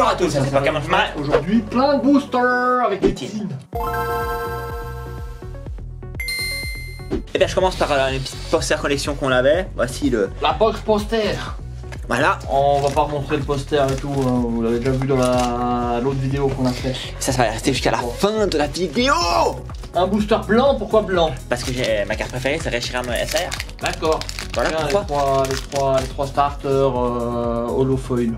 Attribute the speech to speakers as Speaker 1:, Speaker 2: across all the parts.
Speaker 1: Bonjour à tous, c'est Pokémon Smile.
Speaker 2: Aujourd'hui, plein de boosters avec des teams.
Speaker 1: Et bien je commence par une petite poster collection qu'on avait. Voici le...
Speaker 2: La box poster.
Speaker 1: Voilà.
Speaker 2: On va pas remontrer le poster et tout, hein. Vous l'avez déjà vu dans l'autre vidéo qu'on a fait.
Speaker 1: Ça va rester jusqu'à la fin de la vidéo.
Speaker 2: Un booster blanc, pourquoi blanc?
Speaker 1: Parce que ma carte préférée c'est Reshiram SR.
Speaker 2: D'accord.
Speaker 1: Voilà pourquoi.
Speaker 2: Les trois starters holofoil.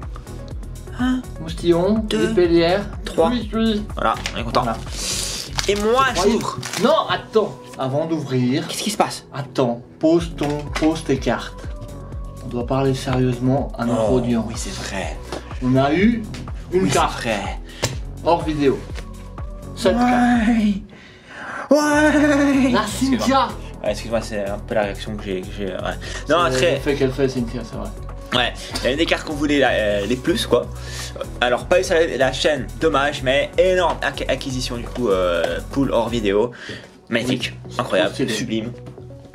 Speaker 1: Un,
Speaker 2: Moustillon,
Speaker 1: deux,
Speaker 2: Dépélière,
Speaker 1: 3.
Speaker 2: oui.
Speaker 1: Voilà, on est content.
Speaker 2: Voilà.
Speaker 1: Et moi j'ouvre.
Speaker 2: Non, attends. Avant d'ouvrir,
Speaker 1: Qu'est-ce qui se passe?
Speaker 2: attends, pose tes cartes. On doit parler sérieusement à notre audience.
Speaker 1: Oui c'est vrai.
Speaker 2: On a eu une
Speaker 1: Oui c'est
Speaker 2: carte
Speaker 1: vrai.
Speaker 2: hors vidéo. Cette carte.
Speaker 1: Ouais.
Speaker 2: La Cynthia.
Speaker 1: Ouais, excuse-moi, c'est un peu la réaction que j'ai. Ouais. Non, très.
Speaker 2: Le fait qu'elle fait Cynthia, c'est vrai.
Speaker 1: Ouais, il y a une des cartes qu'on voulait les plus quoi. Alors pas eu sur la chaîne, dommage, mais énorme acquisition du coup, pool hors vidéo. Magnifique, incroyable,
Speaker 2: Stylé.
Speaker 1: sublime.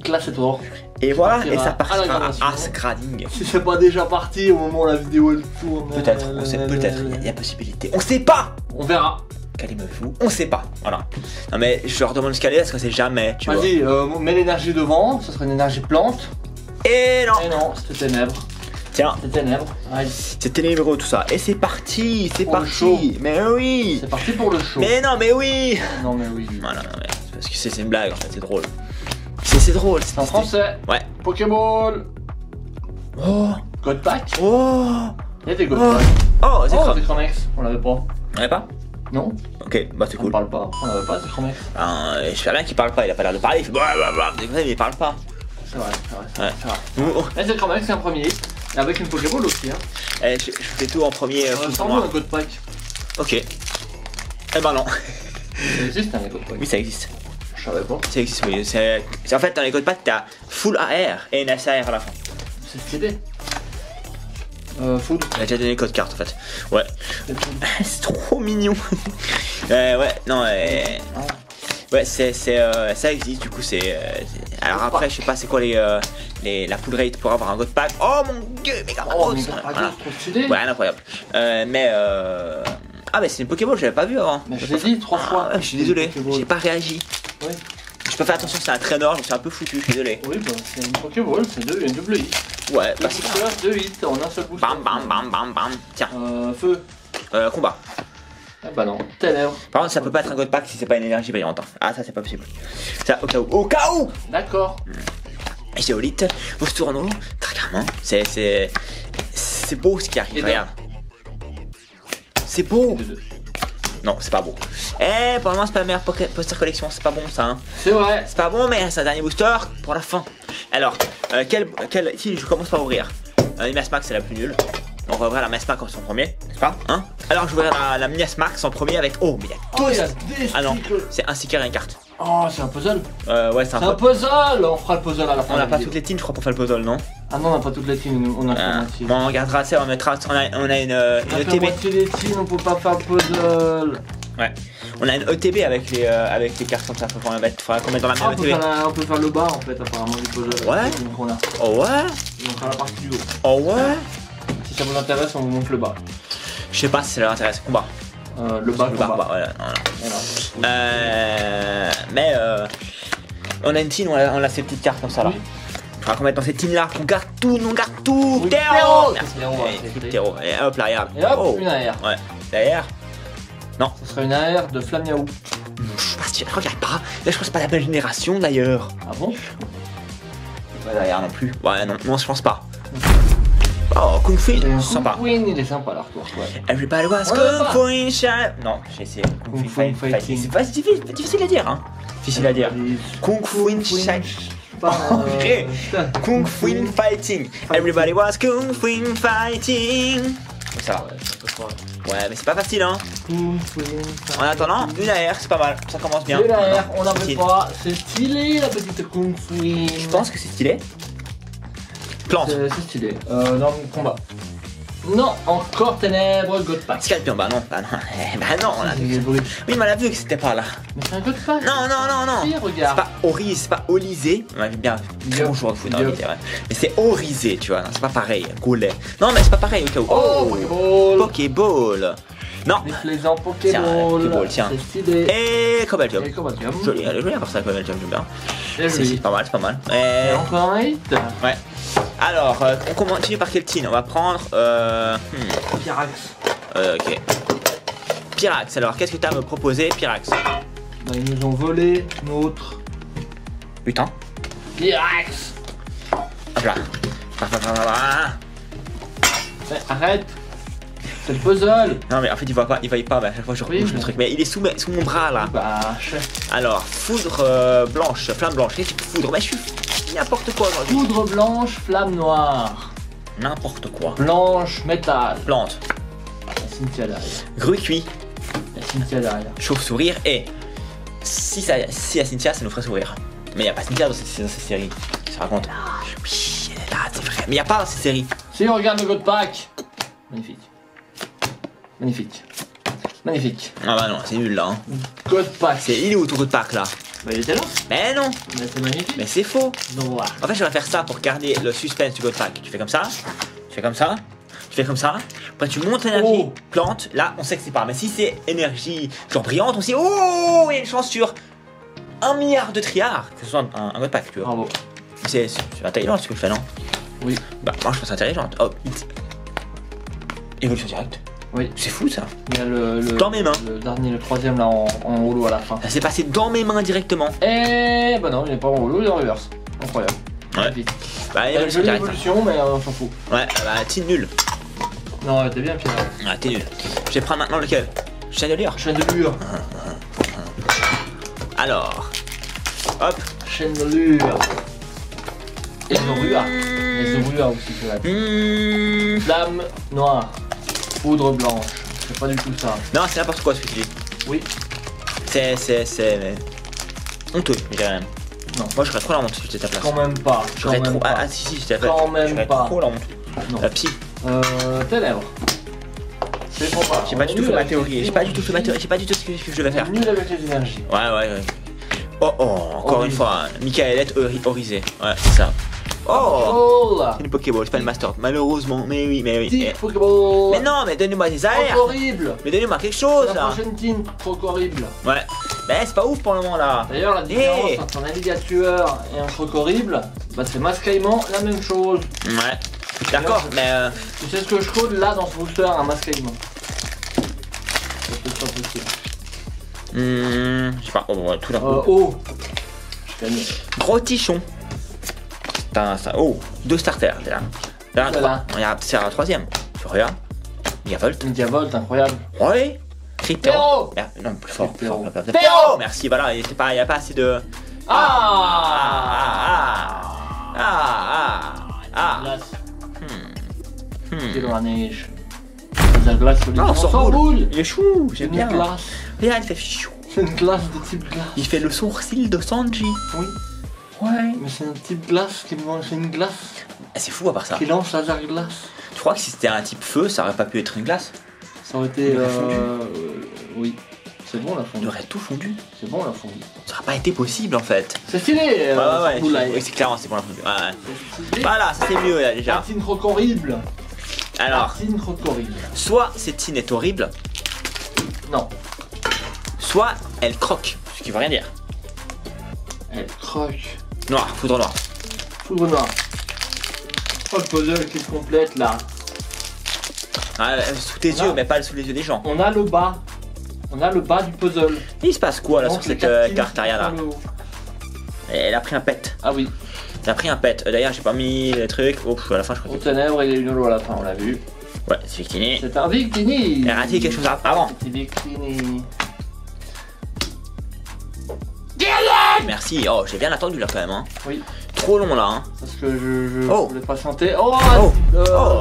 Speaker 2: Classe et toi.
Speaker 1: Et voilà, et ça
Speaker 2: à
Speaker 1: partira
Speaker 2: la gradation.
Speaker 1: à Scrading.
Speaker 2: Si c'est pas déjà parti au moment où la vidéo elle tourne.
Speaker 1: Peut-être, on sait, peut-être, il y a possibilité. On sait pas.
Speaker 2: On verra.
Speaker 1: Calmez-vous, on sait pas, voilà. Non mais je leur demande ce qu'elle est parce que c'est jamais, tu vois.
Speaker 2: Vas-y, mets l'énergie devant, ça serait une énergie plante.
Speaker 1: Et non.
Speaker 2: Et non, c'était ténèbres.
Speaker 1: Tiens,
Speaker 2: C'était ténèbres. Allez.
Speaker 1: c'est ténébreux tout ça. Et c'est parti, c'est
Speaker 2: Pour le show.
Speaker 1: parti. Mais oui.
Speaker 2: C'est parti pour le show.
Speaker 1: Mais non, mais oui.
Speaker 2: Non mais oui.
Speaker 1: Voilà, non, mais c'est parce que c'est une blague en fait, c'est drôle. C'est drôle,
Speaker 2: C'est en français.
Speaker 1: Ouais.
Speaker 2: Pokéball.
Speaker 1: Oh.
Speaker 2: God Pack.
Speaker 1: Oh.
Speaker 2: Il y a des God
Speaker 1: Oh.
Speaker 2: Pack.
Speaker 1: Oh, c'est
Speaker 2: Oh,
Speaker 1: crème.
Speaker 2: Zecromex. On l'avait pas.
Speaker 1: On l'avait pas?
Speaker 2: Non,
Speaker 1: Ok, bah c'est
Speaker 2: on
Speaker 1: cool.
Speaker 2: parle pas. On l'avait pas Zecromex.
Speaker 1: J'espère bien qu'il parle pas, il a pas l'air de parler, il fait blablabla, mais il parle pas.
Speaker 2: C'est vrai, c'est
Speaker 1: Ouais.
Speaker 2: vrai.
Speaker 1: Oh.
Speaker 2: Mais Zecromex c'est un premier. Et avec une Pokéball aussi. Hein.
Speaker 1: Je fais tout en premier coup
Speaker 2: Sans
Speaker 1: pour moi.
Speaker 2: un God Pack.
Speaker 1: Ok. Eh ben non.
Speaker 2: Ça existe un God Pack.
Speaker 1: Oui, ça existe.
Speaker 2: Je savais pas.
Speaker 1: Ça existe, oui. En fait, dans les codes pack, t'as full AR et une SAR à la fin.
Speaker 2: C'est stylé. Food.
Speaker 1: Il a déjà donné le code carte en fait. Ouais. C'est trop mignon. Ouais, non, ouais, ça existe du coup. Alors après, je sais pas c'est quoi la pull rate pour avoir un god pack. Oh mon dieu, méga
Speaker 2: Oh,
Speaker 1: grosse.
Speaker 2: mais God Pack,
Speaker 1: Voilà.
Speaker 2: c'est trop stylé.
Speaker 1: Ouais, incroyable. Ah, mais c'est une Pokéball, je l'avais pas vu avant.
Speaker 2: Mais je l'ai dit 3 fois.
Speaker 1: Je suis désolé,
Speaker 2: Pokéball.
Speaker 1: j'ai pas réagi.
Speaker 2: Oui.
Speaker 1: Je peux faire attention, c'est un traîneur, je me suis un peu foutu, je suis désolé.
Speaker 2: Oui, bah, c'est une Pokéball, c'est une double hit.
Speaker 1: Ouais,
Speaker 2: Deux
Speaker 1: bah c'est
Speaker 2: boosters, 2 hits en un seul booster.
Speaker 1: bam. Tiens,
Speaker 2: Feu.
Speaker 1: combat.
Speaker 2: Ah bah non, ténèbres.
Speaker 1: Par contre, ça peut pas être un god pack si c'est pas une énergie brillante. Ah, ça c'est pas possible. Ça, au cas où. Au cas où!
Speaker 2: D'accord.
Speaker 1: Géolite, Boustourneau, Tracarman. C'est beau ce qui arrive,
Speaker 2: Et
Speaker 1: regarde. C'est beau!
Speaker 2: Les deux.
Speaker 1: Non, c'est pas beau. Pour le moment, c'est pas la meilleure poster collection, c'est pas bon ça. Hein.
Speaker 2: C'est vrai.
Speaker 1: C'est pas bon, mais c'est un dernier booster pour la fin. Alors, si je commence par ouvrir. Mias Max, c'est la plus nulle. On va ouvrir la Mias Max en premier, n'est-ce pas? Hein? Alors, je vais ouvrir la Mias Max en premier avec. Oh, mais il y a
Speaker 2: Oh,
Speaker 1: deux.
Speaker 2: il y a des
Speaker 1: Ah non,
Speaker 2: stickers.
Speaker 1: c'est un sticker et une carte.
Speaker 2: Oh, c'est un puzzle.
Speaker 1: Ouais, c'est
Speaker 2: C'est un puzzle. On fera le puzzle à la fin.
Speaker 1: On
Speaker 2: de
Speaker 1: n'a
Speaker 2: la
Speaker 1: pas
Speaker 2: vidéo.
Speaker 1: toutes les teams, je crois, pour faire le puzzle, non?
Speaker 2: Ah non, on n'a pas toutes les teams. On a fait moitié.
Speaker 1: Bon, on regardera ça, on mettra. On a une
Speaker 2: On a fait
Speaker 1: ETB.
Speaker 2: moitié des teams, on peut pas faire le puzzle.
Speaker 1: Ouais. On a une ETB avec les cartes comme ça, faut qu'on mette dans la
Speaker 2: Ah,
Speaker 1: même ETB.
Speaker 2: on peut faire le bas en fait, apparemment, du puzzle.
Speaker 1: Ouais.
Speaker 2: Donc, on a.
Speaker 1: Oh ouais?
Speaker 2: On fera la partie du haut.
Speaker 1: Oh ouais?
Speaker 2: Si ça vous intéresse, on vous montre le bas.
Speaker 1: Je sais pas si ça leur intéresse. Combat.
Speaker 2: Le bas,
Speaker 1: Le
Speaker 2: combat.
Speaker 1: bas, voilà.
Speaker 2: Voilà.
Speaker 1: Mais on a une team, on a ces petites cartes comme ça là.
Speaker 2: Oui.
Speaker 1: Il faudra qu'on mette dans ces teams là, qu'on garde tout, on garde tout.
Speaker 2: Oui,
Speaker 1: Terreau!
Speaker 2: Terreau!
Speaker 1: Merci.
Speaker 2: Terreau, ouais,
Speaker 1: Et
Speaker 2: c'est
Speaker 1: Terreau. Et hop là, regarde.
Speaker 2: Et hop,
Speaker 1: Oh.
Speaker 2: une AR.
Speaker 1: Ouais. Derrière.
Speaker 2: Ce serait une AR de Flamiaou.
Speaker 1: Je regarde pas. Là, je crois que c'est pas la belle génération d'ailleurs.
Speaker 2: Ah bon?
Speaker 1: Pas derrière non plus. Ouais, non, je pense pas. Oh, Kung Fu, sympa.
Speaker 2: Queen, il est sympa l'artwork, ouais.
Speaker 1: Everybody was
Speaker 2: Ouais,
Speaker 1: Kung
Speaker 2: pas.
Speaker 1: Fu in China. Non, j'ai essayé.
Speaker 2: Kung Fu Fighting.
Speaker 1: C'est pas difficile à dire, hein. Difficile à dire. Kung Fu in China.
Speaker 2: Putain.
Speaker 1: Kung Fu in Fighting. Everybody was Kung Fu in Fighting. Ça va.
Speaker 2: Ouais, c'est un peu fort.
Speaker 1: Ouais, mais c'est pas facile, hein.
Speaker 2: Kung Fu
Speaker 1: En attendant, une AR, c'est pas mal. Ça commence bien.
Speaker 2: C'est l'AR, on n'avait
Speaker 1: Style.
Speaker 2: pas. C'est stylé la petite Kung Fu.
Speaker 1: Je pense que c'est stylé. Plante.
Speaker 2: C'est stylé. Dans le combat. Non, encore ténèbres, God Pack.
Speaker 1: Scorpion, bah non, bah non, bah non, on l'a vu. Oui, mais on l'a vu que c'était pas là.
Speaker 2: Mais c'est un God Pack.
Speaker 1: Non, non, non, non.
Speaker 2: Si,
Speaker 1: C'est
Speaker 2: regarde.
Speaker 1: pas Orisé, c'est pas Olisé. Ouais, bien, très bon joueur de foot, ouais. Mais c'est Orisé, tu vois, c'est pas pareil. Gaulet. Non, mais c'est pas pareil au cas où.
Speaker 2: Oh, Pokéball.
Speaker 1: Pokéball. Non.
Speaker 2: Les plaisants
Speaker 1: Tiens,
Speaker 2: Pokéball.
Speaker 1: Pokéball, tiens.
Speaker 2: C'est stylé.
Speaker 1: Et Cobaltium.
Speaker 2: Et Cobaltium.
Speaker 1: Joli, elle est jolie à part ça, Cobaltium, j'aime bien.
Speaker 2: C'est
Speaker 1: C'est
Speaker 2: joli.
Speaker 1: pas mal, c'est pas mal.
Speaker 2: Et encore un hit.
Speaker 1: Ouais. Alors, on continue par quel team? On va prendre.
Speaker 2: Pyrax.
Speaker 1: Ok. Pyrax, alors qu'est-ce que t'as à me proposer, Pyrax?
Speaker 2: Bah, ils nous ont volé notre
Speaker 1: Putain.
Speaker 2: Pyrax.
Speaker 1: Hop là.
Speaker 2: Mais arrête. C'est le puzzle.
Speaker 1: Non, mais en fait, il voit pas, mais à chaque fois je rebouche le truc. Mais il est sous mon bras là.
Speaker 2: Bah, chef.
Speaker 1: Alors, foudre blanche, flamme blanche. Qu'est-ce que foudre? Mais je suis n'importe quoi aujourd'hui.
Speaker 2: Poudre blanche, flamme noire.
Speaker 1: N'importe quoi.
Speaker 2: Blanche, métal.
Speaker 1: Plante.
Speaker 2: La Cynthia derrière.
Speaker 1: Grue cuit.
Speaker 2: La Cynthia derrière.
Speaker 1: Chauve-sourire. Et si à Cynthia, ça nous ferait sourire. Mais il n'y a pas Cynthia dans cette série. Ça raconte. Oui, elle est là, c'est vrai. Mais il n'y a pas dans cette série.
Speaker 2: Si on regarde le God Pack. Magnifique. Magnifique. Magnifique.
Speaker 1: Ah bah non, c'est nul là. Hein.
Speaker 2: God Pack.
Speaker 1: Il est où ton coup de pack là?
Speaker 2: Bah, il était là.
Speaker 1: Mais non.
Speaker 2: Mais c'est magnifique.
Speaker 1: Mais c'est faux.
Speaker 2: Noir.
Speaker 1: En fait, je vais faire ça pour garder le suspense du God Pack. Tu fais comme ça, tu fais comme ça, tu fais comme ça. Après, tu montes l'énergie, plante. Là, on sait que c'est pas. Mais si c'est énergie genre brillante, on sait, oh, il y a une chance sur 1 milliard de trilliards que ce soit un God Pack, tu vois.
Speaker 2: Bravo.
Speaker 1: C'est intelligent ce que je fais, non?
Speaker 2: Oui.
Speaker 1: Bah, moi, je pense intelligente. Oh, évolution directe.
Speaker 2: Oui.
Speaker 1: C'est fou ça.
Speaker 2: Il y a le
Speaker 1: Dans mes mains.
Speaker 2: Le dernier, le troisième là en holo à la fin.
Speaker 1: Ça s'est passé dans mes mains directement.
Speaker 2: Et bah non, il n'est pas en holo, il est en reverse. Incroyable.
Speaker 1: Ouais.
Speaker 2: Magnifique.
Speaker 1: Bah,
Speaker 2: Il y a une
Speaker 1: évolution
Speaker 2: jolie
Speaker 1: directe.
Speaker 2: évolution, mais on s'en fout.
Speaker 1: Ouais, bah, t'es nul.
Speaker 2: Non, t'es bien, Pierre.
Speaker 1: Ah, t'es nul. Je vais prendre maintenant lequel? Chandelier.
Speaker 2: Chaîne de lure.
Speaker 1: Alors. Hop.
Speaker 2: Chaîne de lure. Et Zorua. Et Zorua aussi, tu vois. Flamme noire. Poudre blanche. C'est pas du tout ça.
Speaker 1: Non, c'est n'importe quoi ce que tu dis.
Speaker 2: Oui.
Speaker 1: C'est honteux, je dirais même.
Speaker 2: Non.
Speaker 1: Moi, j'aurais trop la honte si j'étais à ta place.
Speaker 2: Quand même pas.
Speaker 1: J'aurais
Speaker 2: Quand
Speaker 1: trop.
Speaker 2: même pas.
Speaker 1: Ah, si, j'étais à ta place.
Speaker 2: Quand même
Speaker 1: J'aurais
Speaker 2: pas.
Speaker 1: trop la honte.
Speaker 2: Non.
Speaker 1: La psy.
Speaker 2: Ténèbres. C'est trop pas.
Speaker 1: J'ai pas du tout fait ma théorie. J'ai pas du tout fait ma théorie. J'ai pas du tout ce que je devais faire.
Speaker 2: Nul avec les énergies.
Speaker 1: Ouais. Oh, encore une fois. Michaelette Orisé. Ouais, c'est ça. Oh!
Speaker 2: là.
Speaker 1: C'est une Pokéball, c'est pas une Master. Malheureusement, mais oui.
Speaker 2: Tic Pokéball.
Speaker 1: Mais non, mais donnez-moi des alertes.
Speaker 2: Trop horrible.
Speaker 1: Mais donnez-moi quelque chose
Speaker 2: La
Speaker 1: là.
Speaker 2: prochaine team, trop horrible.
Speaker 1: Ouais. Mais c'est pas ouf pour le moment là.
Speaker 2: D'ailleurs, la différence
Speaker 1: Hey.
Speaker 2: entre un alligator et un croc horrible, bah c'est mascaillement la même chose.
Speaker 1: Ouais. D'accord, mais
Speaker 2: Tu sais ce que je code là dans ce booster, un mascaillement. C'est peut-être pas possible.
Speaker 1: je sais pas. Oh, ouais, tout d'un coup.
Speaker 2: Oh. Je gagne.
Speaker 1: Gros tichon. Putain, ça. Oh, 2 starters déjà. Là,
Speaker 2: Voilà.
Speaker 1: c'est la troisième. Regarde. Megavolt.
Speaker 2: Megavolt, incroyable.
Speaker 1: Ouais. Crypto.
Speaker 2: Péro.
Speaker 1: Non, plus fort.
Speaker 2: Péro.
Speaker 1: Péro. Merci, voilà, il y a pas assez de.
Speaker 2: Glace. C'est
Speaker 1: Hmm.
Speaker 2: dans la neige. La glace solide.
Speaker 1: Ah, on
Speaker 2: On
Speaker 1: s'en
Speaker 2: s'en
Speaker 1: roule.
Speaker 2: roule.
Speaker 1: Il est chou,
Speaker 2: C'est
Speaker 1: j'aime
Speaker 2: une
Speaker 1: bien.
Speaker 2: glace.
Speaker 1: Regarde, il fait chou.
Speaker 2: C'est une glace de type glace.
Speaker 1: Il fait le sourcil de Sanji.
Speaker 2: Oui.
Speaker 1: Ouais.
Speaker 2: Mais c'est un type glace qui mange une glace.
Speaker 1: C'est fou à part ça.
Speaker 2: Qui lance laser glace.
Speaker 1: Tu crois que si c'était un type feu, ça aurait pas pu être une glace?
Speaker 2: Ça aurait été.
Speaker 1: Il aurait fondu.
Speaker 2: Oui. C'est bon la
Speaker 1: Il
Speaker 2: fondue.
Speaker 1: aurait tout fondu.
Speaker 2: C'est bon la fondue.
Speaker 1: Ça aurait pas été possible en fait.
Speaker 2: C'est stylé.
Speaker 1: Ouais.
Speaker 2: Moulay.
Speaker 1: Oui, c'est clairement, c'est bon la fondue. Ouais.
Speaker 2: C'est stylé.
Speaker 1: Voilà, ça c'est mieux là déjà.
Speaker 2: Tartine croque horrible.
Speaker 1: Alors,
Speaker 2: Tartine croque horrible.
Speaker 1: soit cette tine est horrible,
Speaker 2: Non.
Speaker 1: soit elle croque. Ce qui veut rien dire.
Speaker 2: Elle croque.
Speaker 1: Noir, foudre noire.
Speaker 2: Foudre noire. Oh le puzzle qui se complète là.
Speaker 1: Sous tes
Speaker 2: Voilà.
Speaker 1: yeux, mais pas sous les yeux des gens.
Speaker 2: On a le bas. On a le bas du puzzle.
Speaker 1: Il se passe quoi là
Speaker 2: Donc,
Speaker 1: sur
Speaker 2: les
Speaker 1: cette
Speaker 2: quatre teams
Speaker 1: carte arrière là?
Speaker 2: sont sur le haut.
Speaker 1: Elle a pris un pet.
Speaker 2: Ah oui.
Speaker 1: Elle a pris un pet. D'ailleurs, j'ai pas mis les trucs. Oh, à la fin, je crois
Speaker 2: Aux ténèbres, il y a une holo à la fin, on l'a vu.
Speaker 1: que. Ouais, c'est Victini.
Speaker 2: C'est un Victini.
Speaker 1: Elle a raté quelque chose avant.
Speaker 2: C'était Victini.
Speaker 1: Merci. Oh, j'ai bien attendu là quand même. Hein.
Speaker 2: Oui.
Speaker 1: Trop long là. Hein.
Speaker 2: Parce que je
Speaker 1: Oh.
Speaker 2: voulais patienter. Oh,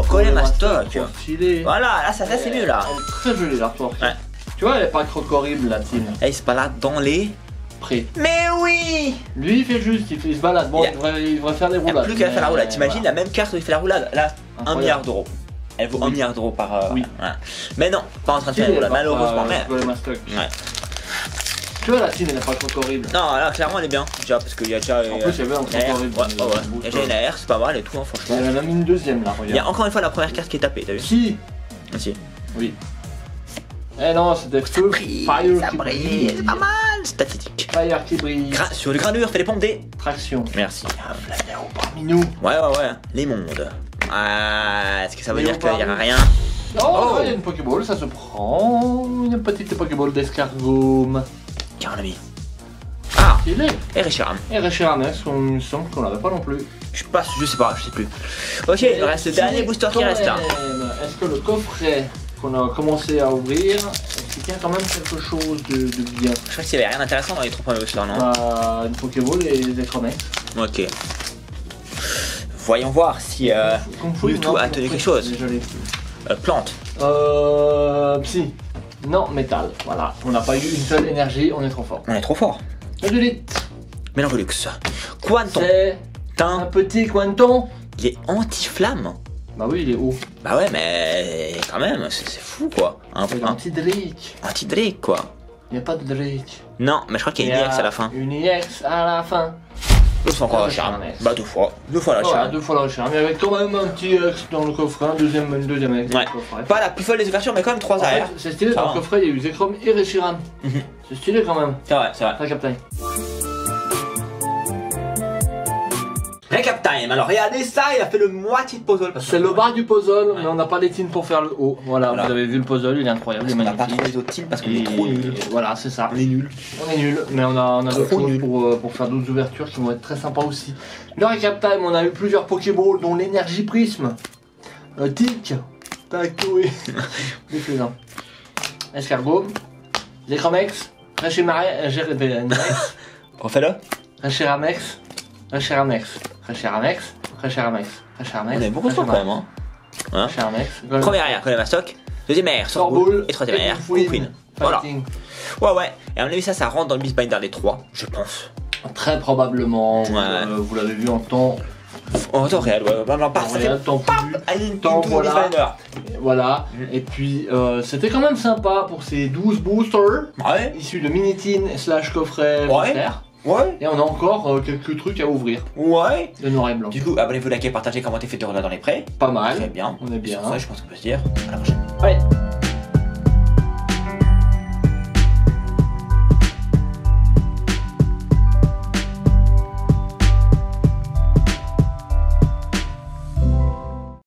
Speaker 1: Collé
Speaker 2: ma
Speaker 1: Mastoc.
Speaker 2: trop stylé.
Speaker 1: Voilà, là, ça c'est mieux là.
Speaker 2: Elle est très jolie l'artwork.
Speaker 1: Ouais.
Speaker 2: Tu vois, elle est pas croque horrible la team.
Speaker 1: Elle se balade dans les.
Speaker 2: Prêt.
Speaker 1: Mais oui!
Speaker 2: Lui il fait juste, il se balade. Bon,
Speaker 1: Il y a-
Speaker 2: il devrait faire des
Speaker 1: Il n'y
Speaker 2: roulades.
Speaker 1: a plus qu'à faire la roulade.
Speaker 2: mais
Speaker 1: T'imagines
Speaker 2: voilà.
Speaker 1: la même carte où il fait la roulade? Là, 1
Speaker 2: Incroyable.
Speaker 1: milliard d'euros. Elle vaut 1 milliard d'euros par.
Speaker 2: Oui.
Speaker 1: Voilà. Mais non, pas en train de faire là, malheureusement. Mais...
Speaker 2: Ouais. Tu vois la tienne elle est pas trop horrible.
Speaker 1: Non, là clairement elle est bien. Déjà parce qu'il y a déjà.
Speaker 2: En plus il y avait un truc horrible.
Speaker 1: Ouais. Il y a déjà une AR, c'est pas mal et tout, hein, franchement.
Speaker 2: Il y en a même une deuxième là,
Speaker 1: Il y a encore une fois la première carte qui est tapée, t'as vu?
Speaker 2: Si.
Speaker 1: Ah, si.
Speaker 2: Oui. Eh non, c'était feu. Fire
Speaker 1: Ça
Speaker 2: qui
Speaker 1: brille,
Speaker 2: brille.
Speaker 1: c'est pas mal. Statistique.
Speaker 2: Fire qui brille.
Speaker 1: Sur les granulures, fais les pompes des.
Speaker 2: Traction.
Speaker 1: Merci.
Speaker 2: Parmi nous.
Speaker 1: Ouais. Les mondes. Ah, est-ce que ça veut dire qu'il y aura rien?
Speaker 2: Oh, il y a une Pokéball, ça se prend. Une petite Pokéball d'escargot.
Speaker 1: Tiens, on a mis. Ah,
Speaker 2: Il est.
Speaker 1: et Reshiram.
Speaker 2: Et Reshiram, il me semble qu'on l'avait pas non plus.
Speaker 1: Je sais pas, je sais plus. Ok, il me reste le dernier booster qui reste là.
Speaker 2: Est-ce que le coffret qu'on a commencé à ouvrir, est-ce qu'il tient quand même quelque chose de bien?
Speaker 1: Je crois qu'il y avait rien d'intéressant dans les 3 premiers boosters, non?
Speaker 2: Une Pokéball et des Chromex.
Speaker 1: Ok. Voyons voir si Mewtwo a tenu quelque chose. Plante.
Speaker 2: Psy. Non, métal. Voilà. On n'a pas eu une seule énergie, on est trop fort.
Speaker 1: On est trop fort.
Speaker 2: Adulite.
Speaker 1: Mélangelux. Quanton.
Speaker 2: C'est un petit Quanton.
Speaker 1: Il est anti-flamme.
Speaker 2: Bah oui, il est haut.
Speaker 1: Bah ouais, mais quand même, c'est fou quoi. Un
Speaker 2: petit Drake.
Speaker 1: Anti-Drake quoi.
Speaker 2: Il n'y a pas de Drake.
Speaker 1: Non, mais je crois qu'il y a une EX à la fin.
Speaker 2: Une EX à la fin.
Speaker 1: Deux fois encore la charme. Bah 2 fois. 2 fois la charme.
Speaker 2: 2 fois la charme. Il y avait quand même un petit X dans le coffret, une deuxième X dans le coffret.
Speaker 1: Pas la plus folle des ouvertures, mais quand même 3 arrières.
Speaker 2: C'est stylé, dans le coffret il y a eu Zekrom et Reshiram. C'est stylé quand même.
Speaker 1: C'est vrai, c'est vrai.
Speaker 2: Recap time.
Speaker 1: Recap time. Alors regardez ça, il a fait le moitié de puzzle.
Speaker 2: C'est le bas du puzzle, mais on n'a pas les teams pour faire le haut. Voilà, vous avez vu le puzzle, il est incroyable, il est magnifique.
Speaker 1: On n'a pas trouvé les autres teams parce qu'on est trop nuls.
Speaker 2: Voilà, c'est ça.
Speaker 1: On est nuls.
Speaker 2: On est nuls, mais on a d'autres choses pour faire d'autres ouvertures qui vont être très sympas aussi. Le recap time, on a eu plusieurs Pokéballs, dont l'énergie prisme, Tic, Tactoé, des faisans. Escargot, Zekromex, Reshimarex,
Speaker 1: Refais-le.
Speaker 2: Reshimarex, Reshimarex, Reshimarex, Reshimarex, Reshimarex.
Speaker 1: On a beaucoup de temps quand même, hein.
Speaker 2: Reshimarex.
Speaker 1: Première air, Colemastoc. Deuxième air, Sorboule. Et troisième air, Queen. Voilà. Ouais. Et à mon avis, ça rentre dans le Beast Binder des 3, je pense.
Speaker 2: Très probablement.
Speaker 1: Ouais.
Speaker 2: Vous l'avez vu en temps.
Speaker 1: En temps réel, ouais.
Speaker 2: Voilà. Et puis, c'était quand même sympa pour ces 12 boosters.
Speaker 1: Ouais.
Speaker 2: Issus de Minitin / coffret booster.
Speaker 1: Ouais.
Speaker 2: Et on a encore quelques trucs à ouvrir.
Speaker 1: Ouais.
Speaker 2: De noir et blanc.
Speaker 1: Du coup, abonnez-vous, likez, partagez, commentez, faites des relances dans les prêts.
Speaker 2: Pas mal.
Speaker 1: Très bien.
Speaker 2: On est bien.
Speaker 1: Ça, je pense qu'on peut se dire à la prochaine.
Speaker 2: Ouais.